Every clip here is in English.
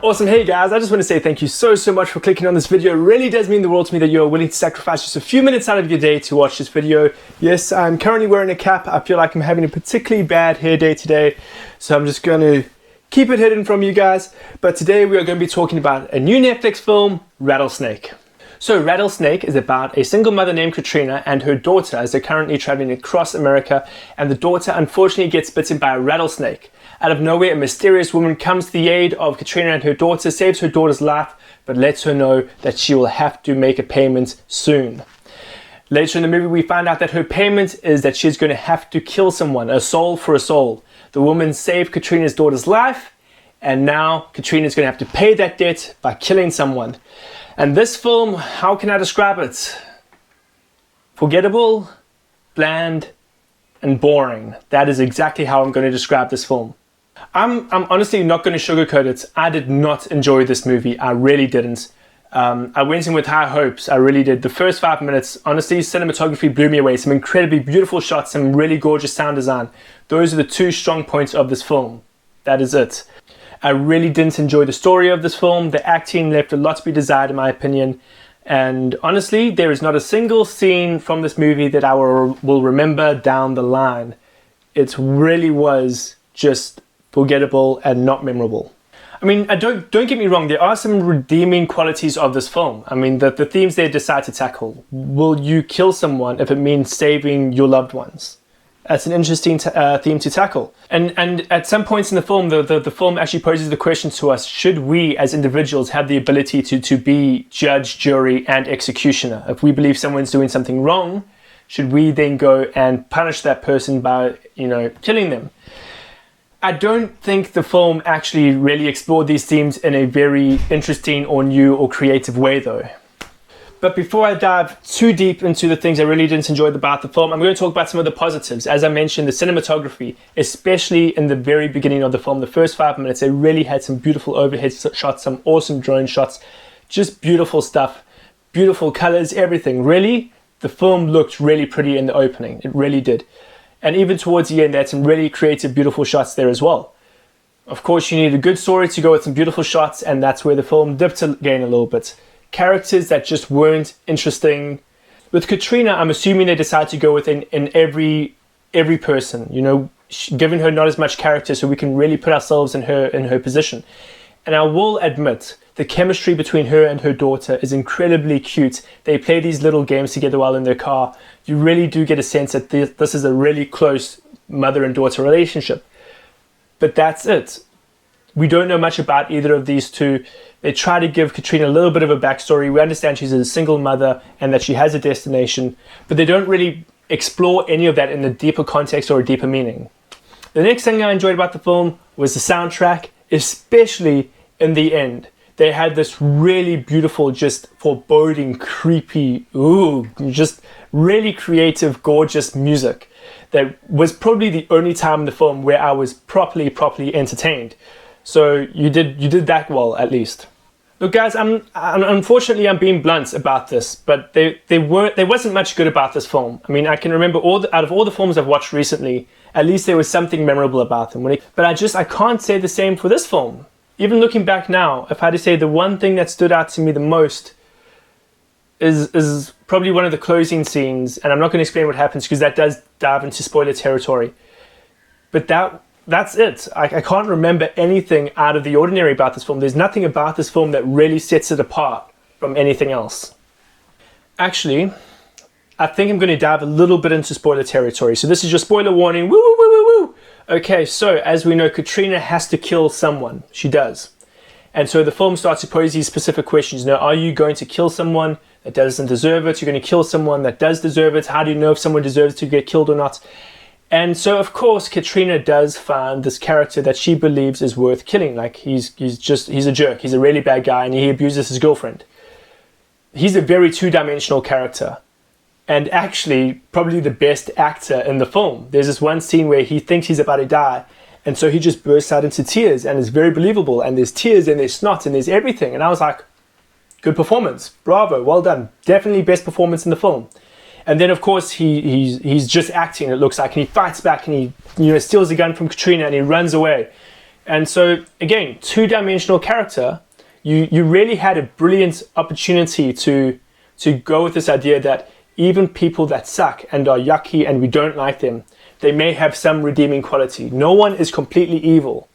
Awesome. Hey guys, I just want to say thank you so much for clicking on this video. It really does mean the world to me that you're willing to sacrifice just a few minutes out of your day to watch this video. Yes, I'm currently wearing a cap. I feel like I'm having a particularly bad hair day today, so I'm just going to keep it hidden from you guys. But today we are going to be talking about a new Netflix film, Rattlesnake. So Rattlesnake is about a single mother named Katrina and her daughter as they're currently traveling across America, and the daughter unfortunately gets bitten by a rattlesnake. Out of nowhere, a mysterious woman comes to the aid of Katrina and her daughter, saves her daughter's life, but lets her know that she will have to make a payment soon. Later in the movie, we find out that her payment is that she's going to have to kill someone, a soul for a soul. The woman saved Katrina's daughter's life, and now Katrina's going to have to pay that debt by killing someone. And this film, how can I describe it? Forgettable, bland, and boring. That is exactly how I'm going to describe this film. I'm honestly not going to sugarcoat it. I did not enjoy this movie. I really didn't. I went in with high hopes. I really did. The first 5 minutes, honestly, cinematography blew me away. Some incredibly beautiful shots, some really gorgeous sound design. Those are the two strong points of this film. That is it. I really didn't enjoy the story of this film. The acting left a lot to be desired, in my opinion. And honestly, there is not a single scene from this movie that I will remember down the line. It really was just forgettable and not memorable. I mean, don't get me wrong, there are some redeeming qualities of this film. I mean, the themes they decide to tackle. Will you kill someone if it means saving your loved ones? That's an interesting theme to tackle. And at some points in the film, the film actually poses the question to us, should we as individuals have the ability to be judge, jury, and executioner? If we believe someone's doing something wrong, should we then go and punish that person by, killing them? I don't think the film actually really explored these themes in a very interesting or new or creative way though. But before I dive too deep into the things I really didn't enjoy about the film, I'm going to talk about some of the positives. As I mentioned, the cinematography, especially in the very beginning of the film, the first 5 minutes, they really had some beautiful overhead shots, some awesome drone shots, just beautiful stuff, beautiful colors, everything. Really, the film looked really pretty in the opening. It really did. And even towards the end, they had some really creative, beautiful shots there as well. Of course, you need a good story to go with some beautiful shots, and that's where the film dipped again a little bit. Characters that just weren't interesting. With Katrina, I'm assuming they decided to go with in every person, giving her not as much character so we can really put ourselves in her position. And I will admit, the chemistry between her and her daughter is incredibly cute. They play these little games together while in their car. You really do get a sense that this is a really close mother and daughter relationship. But that's it. We don't know much about either of these two. They try to give Katrina a little bit of a backstory. We understand she's a single mother and that she has a destination, but they don't really explore any of that in a deeper context or a deeper meaning. The next thing I enjoyed about the film was the soundtrack, especially in the end. They had this really beautiful, just foreboding, creepy, just really creative, gorgeous music. That was probably the only time in the film where I was properly entertained. So you did that well, at least. Look guys, unfortunately I'm being blunt about this, but there wasn't much good about this film. I mean, I can remember out of all the films I've watched recently, at least there was something memorable about them. But I can't say the same for this film. Even looking back now, if I had to say the one thing that stood out to me the most is probably one of the closing scenes, and I'm not going to explain what happens because that does dive into spoiler territory. But that's it. I can't remember anything out of the ordinary about this film. There's nothing about this film that really sets it apart from anything else. Actually, I think I'm going to dive a little bit into spoiler territory. So this is your spoiler warning. Woo, woo, woo, woo, woo. Okay, so as we know, Katrina has to kill someone. She does. And so the film starts to pose these specific questions. Now, are you going to kill someone that doesn't deserve it? You're going to kill someone that does deserve it. How do you know if someone deserves to get killed or not? And so, of course, Katrina does find this character that she believes is worth killing. Like, he's a jerk. He's a really bad guy, and he abuses his girlfriend. He's a very two-dimensional character. And actually, probably the best actor in the film. There's this one scene where he thinks he's about to die, and so he just bursts out into tears, and it's very believable. And there's tears, and there's snot, and there's everything. And I was like, good performance. Bravo, well done. Definitely best performance in the film. And then, of course, he's just acting, it looks like, and he fights back, and he steals the gun from Katrina, and he runs away. And so again, two-dimensional character, you really had a brilliant opportunity to go with this idea that even people that suck and are yucky and we don't like them, they may have some redeeming quality. No one is completely evil.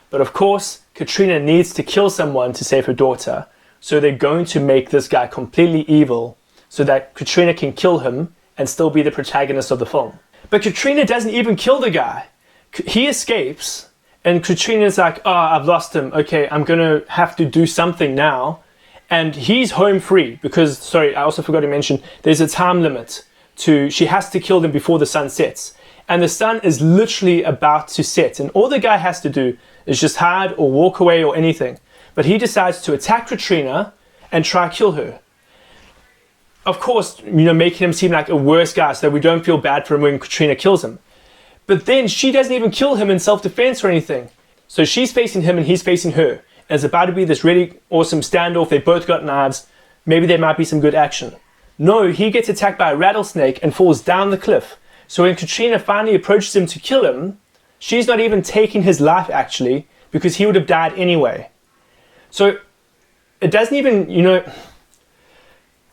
But of course, Katrina needs to kill someone to save her daughter. So they're going to make this guy completely evil so that Katrina can kill him and still be the protagonist of the film. But Katrina doesn't even kill the guy. He escapes and Katrina's like, oh, I've lost him. Okay, I'm gonna have to do something now. And he's home free because, sorry, I also forgot to mention, there's a time limit she has to kill them before the sun sets. And the sun is literally about to set. And all the guy has to do is just hide or walk away or anything. But he decides to attack Katrina and try to kill her. Of course, making him seem like a worse guy so that we don't feel bad for him when Katrina kills him. But then she doesn't even kill him in self-defense or anything. So she's facing him and he's facing her. And it's about to be this really awesome standoff. They both got knives. Maybe there might be some good action. No, he gets attacked by a rattlesnake and falls down the cliff. So when Katrina finally approaches him to kill him, she's not even taking his life actually, because he would have died anyway. So it doesn't even,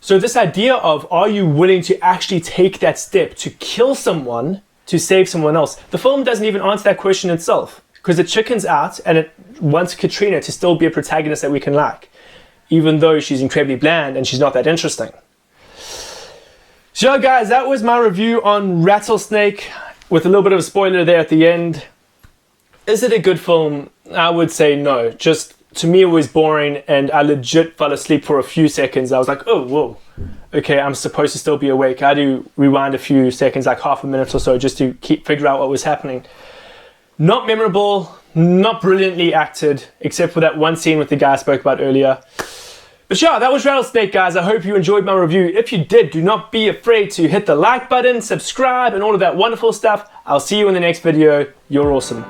so this idea of, are you willing to actually take that step to kill someone to save someone else? The film doesn't even answer that question itself, because it chickens out and it wants Katrina to still be a protagonist that we can like, even though she's incredibly bland and she's not that interesting. So guys, that was my review on Rattlesnake, with a little bit of a spoiler there at the end. Is it a good film? I would say no. Just, to me, it was boring and I legit fell asleep for a few seconds. I was like, oh, whoa. Okay, I'm supposed to still be awake. I had to rewind a few seconds, like half a minute or so, just to figure out what was happening. Not memorable, not brilliantly acted, except for that one scene with the guy I spoke about earlier. But yeah, that was Rattlesnake, guys. I hope you enjoyed my review. If you did, do not be afraid to hit the like button, subscribe, and all of that wonderful stuff. I'll see you in the next video. You're awesome.